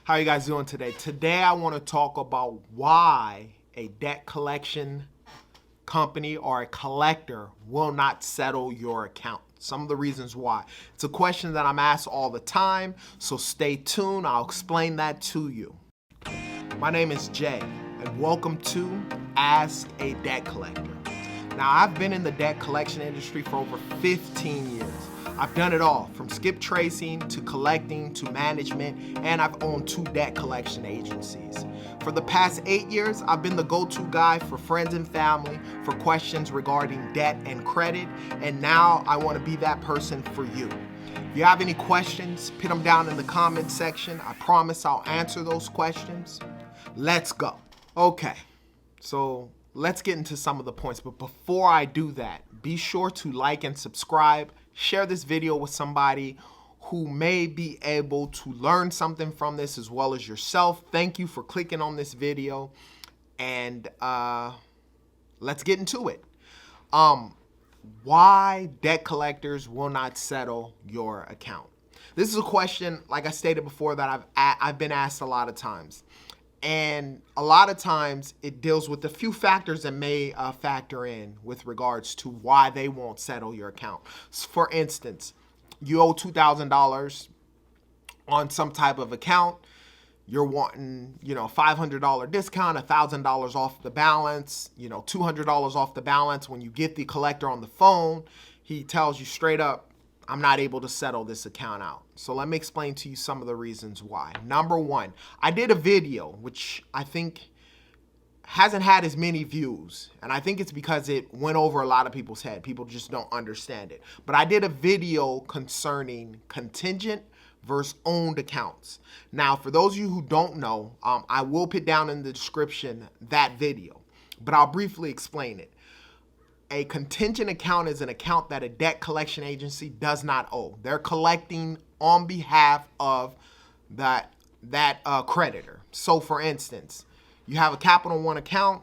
How are you guys doing today? Today I want to talk about why a debt collection company or a collector will not settle your account. Some of the reasons why. It's a question that I'm asked all the time, so stay tuned. I'll explain that to you. My name is Jay, and welcome to Ask a Debt Collector. Now, I've been in the debt collection industry for over 15 years. I've done it all, from skip tracing to collecting to management, and I've owned 2 debt collection agencies. For the past 8 years, I've been the go-to guy for friends and family for questions regarding debt and credit, and now I want to be that person for you. If you have any questions, put them down in the comment section. I promise I'll answer those questions. Let's go. Okay, so let's get into some of the points, but before I do that, be sure to like and subscribe. Share this video with somebody who may be able to learn something from this as well as yourself. Thank you for clicking on this video, and let's get into it. Why debt collectors will not settle your account? This is a question, like I stated before, that I've been asked a lot of times. And a lot of times it deals with a few factors that may factor in with regards to why they won't settle your account. For instance, you owe $2,000 on some type of account. You're wanting, $500 discount, $1,000 off the balance, $200 off the balance. When you get the collector on the phone, he tells you straight up, I'm not able to settle this account out. So let me explain to you some of the reasons why. Number one, I did a video which I think hasn't had as many views, and I think it's because it went over a lot of people's head. People just don't understand it. But I did a video concerning contingent versus owned accounts. Now, for those of you who don't know, I will put down in the description that video, but I'll briefly explain it. A contingent account is an account that a debt collection agency does not owe. They're collecting on behalf of that creditor. So for instance, you have a Capital One account.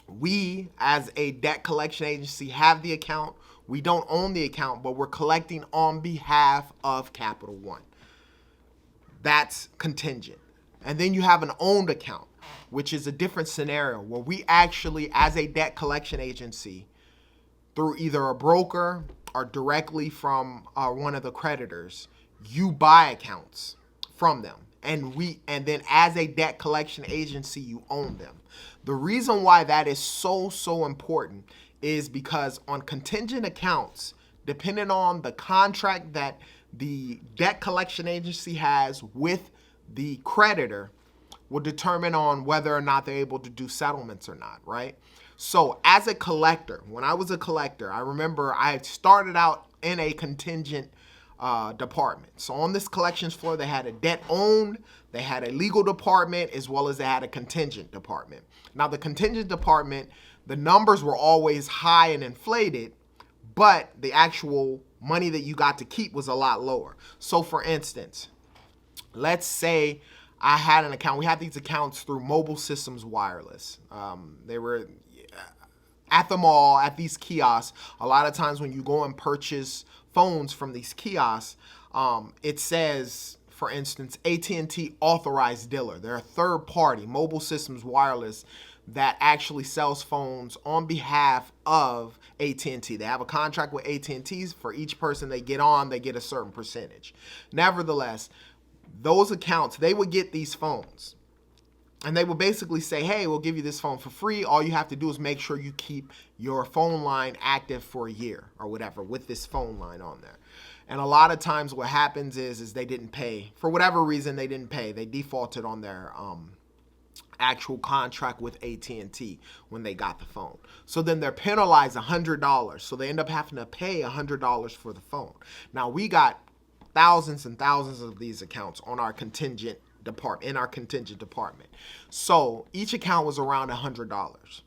We, as a debt collection agency, have the account. We don't own the account, but we're collecting on behalf of Capital One. That's contingent. And then you have an owned account, which is a different scenario where we actually, as a debt collection agency, through either a broker or directly from one of the creditors, you buy accounts from them. And then as a debt collection agency, you own them. The reason why that is so important is because on contingent accounts, depending on the contract that the debt collection agency has with the creditor, will determine on whether or not they're able to do settlements or not, right? So as a collector, when I was a collector, I remember I had started out in a contingent department. So on this collections floor, they had a debt owned, they had a legal department, as well as they had a contingent department. Now the contingent department, the numbers were always high and inflated, but the actual money that you got to keep was a lot lower. So for instance, let's say I had an account. We had these accounts through Mobile Systems Wireless. They were at the mall, at these kiosks. A lot of times when you go and purchase phones from these kiosks, it says, for instance, AT&T authorized dealer. They're a third party, Mobile Systems Wireless, that actually sells phones on behalf of AT&T. They have a contract with AT&T. For each person they get on, they get a certain percentage. Nevertheless, those accounts, they would get these phones. And they will basically say, hey, we'll give you this phone for free. All you have to do is make sure you keep your phone line active for a year or whatever with this phone line on there. And a lot of times what happens is they didn't pay. For whatever reason, they didn't pay. They defaulted on their actual contract with AT&T when they got the phone. So then they're penalized $100. So they end up having to pay $100 for the phone. Now, we got thousands and thousands of these accounts on our contingent department. So each account was around $100.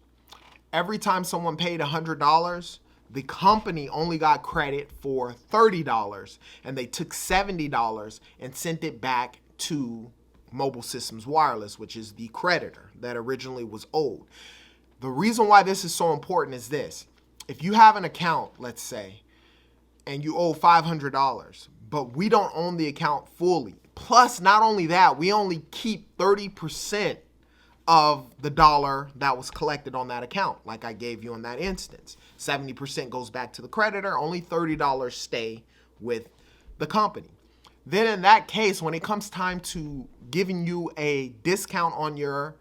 Every time someone paid $100, the company only got credit for $30, and they took $70 and sent it back to Mobile Systems Wireless, which is the creditor that originally was owed. The reason why this is so important is this. If you have an account, let's say, and you owe $500, but we don't own the account fully, Plus, not only that, we only keep 30% of the dollar that was collected on that account, like I gave you in that instance. 70% goes back to the creditor, only $30 stay with the company. Then in that case, when it comes time to giving you a discount on your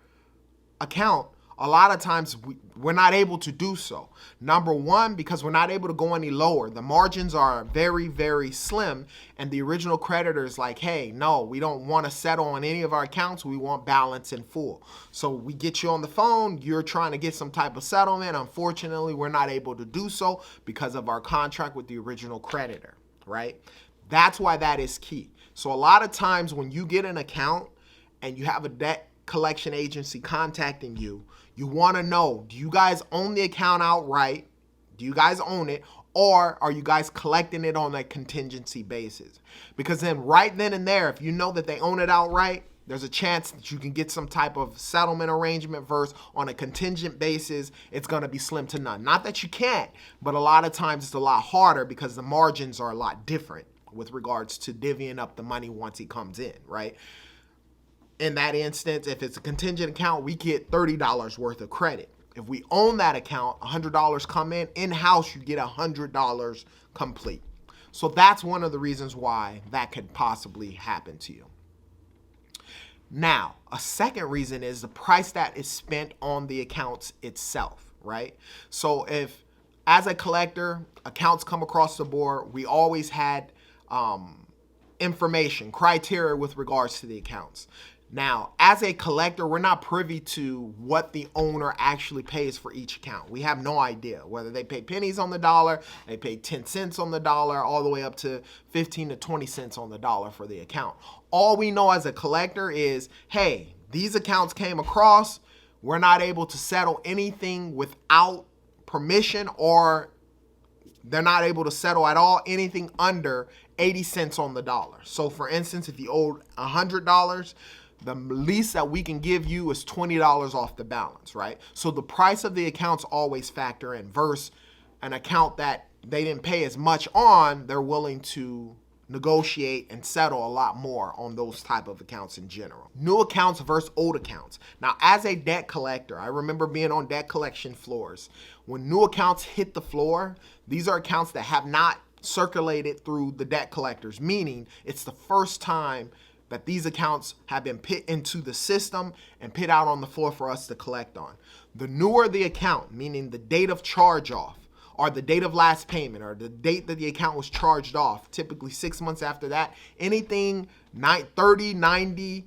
account, a lot of times we're not able to do so. Number one, because we're not able to go any lower. The margins are very, very slim, and the original creditor is like, hey, no, we don't want to settle on any of our accounts. We want balance in full. So we get you on the phone. You're trying to get some type of settlement. Unfortunately, we're not able to do so because of our contract with the original creditor, right? That's why that is key. So a lot of times when you get an account and you have a debt collection agency contacting you, you want to know, do you guys own the account outright? Do you guys own it? Or are you guys collecting it on a contingency basis? Because then right then and there, if you know that they own it outright, there's a chance that you can get some type of settlement arrangement versus on a contingent basis, it's going to be slim to none. Not that you can't, but a lot of times it's a lot harder because the margins are a lot different with regards to divvying up the money once it comes in, right? In that instance, if it's a contingent account, we get $30 worth of credit. If we own that account, $100 come in-house, you get $100 complete. So that's one of the reasons why that could possibly happen to you. Now, a second reason is the price that is spent on the accounts itself, right? So if, as a collector, accounts come across the board, we always had information, criteria with regards to the accounts. Now, as a collector, we're not privy to what the owner actually pays for each account. We have no idea whether they pay pennies on the dollar, they pay 10 cents on the dollar, all the way up to 15 to 20 cents on the dollar for the account. All we know as a collector is, hey, these accounts came across, we're not able to settle anything without permission, or they're not able to settle at all anything under 80 cents on the dollar. So for instance, if you owed $100, the least that we can give you is $20 off the balance, right? So the price of the accounts always factor in versus an account that they didn't pay as much on, they're willing to negotiate and settle a lot more on those type of accounts in general. New accounts versus old accounts. Now, as a debt collector, I remember being on debt collection floors. When new accounts hit the floor, these are accounts that have not circulated through the debt collectors, meaning it's the first time that these accounts have been put into the system and put out on the floor for us to collect on. The newer the account, meaning the date of charge off, or the date of last payment, or the date that the account was charged off, typically 6 months after that, anything 30, 90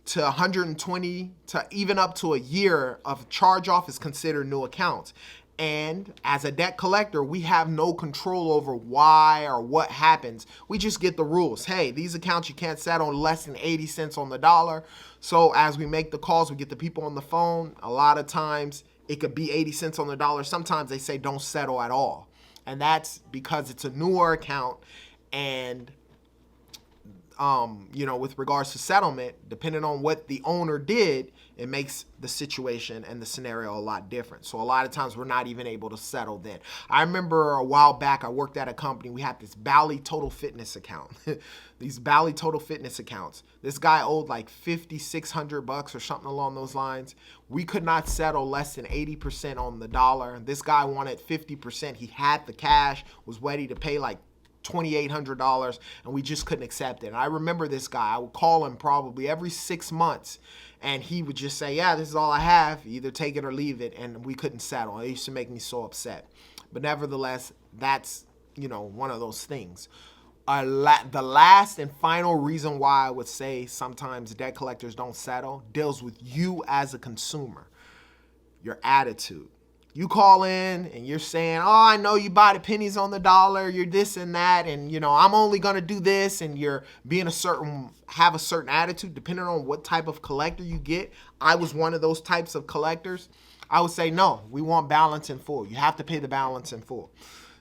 to 120 to even up to a year of charge off is considered new accounts. And as a debt collector, we have no control over why or what happens. We just get the rules. Hey, these accounts you can't settle less than 80 cents on the dollar. So as we make the calls, we get the people on the phone. A lot of times it could be 80 cents on the dollar. Sometimes they say don't settle at all. And that's because it's a newer account, and with regards to settlement, depending on what the owner did, it makes the situation and the scenario a lot different. So a lot of times we're not even able to settle then. I remember a while back, I worked at a company. We had this Bally Total Fitness account. These Bally Total Fitness accounts. This guy owed like $5,600 or something along those lines. We could not settle less than 80% on the dollar. This guy wanted 50%. He had the cash, was ready to pay like $2,800, and we just couldn't accept it. And I remember this guy. I would call him probably every 6 months, and he would just say, yeah, this is all I have. Either take it or leave it, and we couldn't settle. It used to make me so upset. But nevertheless, that's, one of those things. The last and final reason why I would say sometimes debt collectors don't settle deals with you as a consumer, your attitude. You call in and you're saying, oh, I know you buy the pennies on the dollar, you're this and that, and I'm only gonna do this, and you're being have a certain attitude depending on what type of collector you get. I was one of those types of collectors. I would say, no, we want balance in full. You have to pay the balance in full.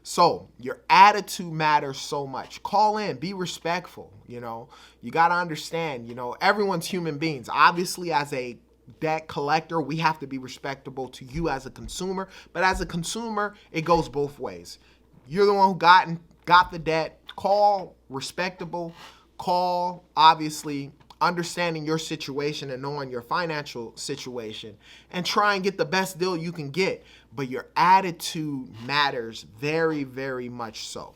So your attitude matters so much. Call in, be respectful. You gotta understand, everyone's human beings. Obviously, as a debt collector, we have to be respectable to you as a consumer, but as a consumer, it goes both ways. You're the one who got the debt. Call respectable, call, obviously, understanding your situation and knowing your financial situation, and try and get the best deal you can get. But your attitude matters very, very much so.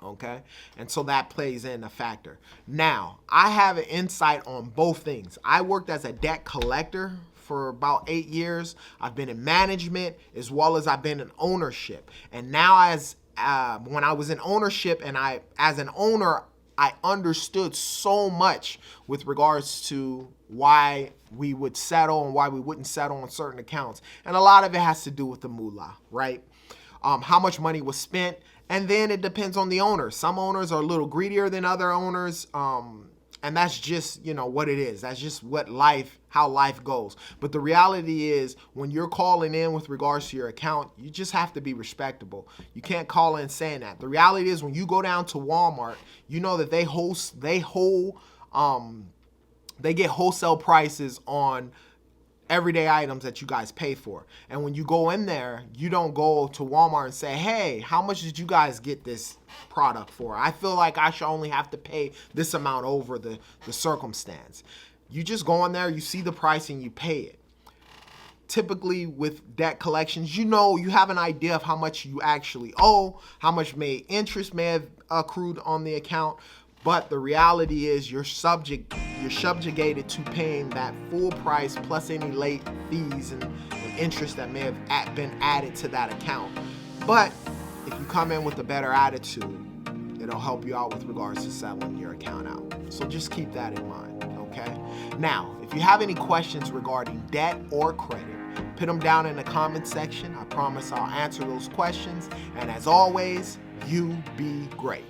Okay, and so that plays in a factor. Now, I have an insight on both things. I worked as a debt collector for about 8 years. I've been in management as well as I've been in ownership. And now, as when I was in ownership and as an owner, I understood so much with regards to why we would settle and why we wouldn't settle on certain accounts. And a lot of it has to do with the moolah, right? How much money was spent. And then it depends on the owner. Some owners are a little greedier than other owners. And that's just, what it is. That's just how life goes. But the reality is, when you're calling in with regards to your account, you just have to be respectable. You can't call in saying that. The reality is, when you go down to Walmart, you know that they get wholesale prices on everyday items that you guys pay for. And when you go in there, you don't go to Walmart and say, hey, how much did you guys get this product for? I feel like I should only have to pay this amount over the circumstance. You just go in there, you see the price, and you pay it. Typically with debt collections, you have an idea of how much you actually owe, how much interest may have accrued on the account. But the reality is you're subjugated to paying that full price plus any late fees and interest that may have been added to that account. But if you come in with a better attitude, it'll help you out with regards to settling your account out. So just keep that in mind, okay? Now, if you have any questions regarding debt or credit, put them down in the comment section. I promise I'll answer those questions. And as always, you be great.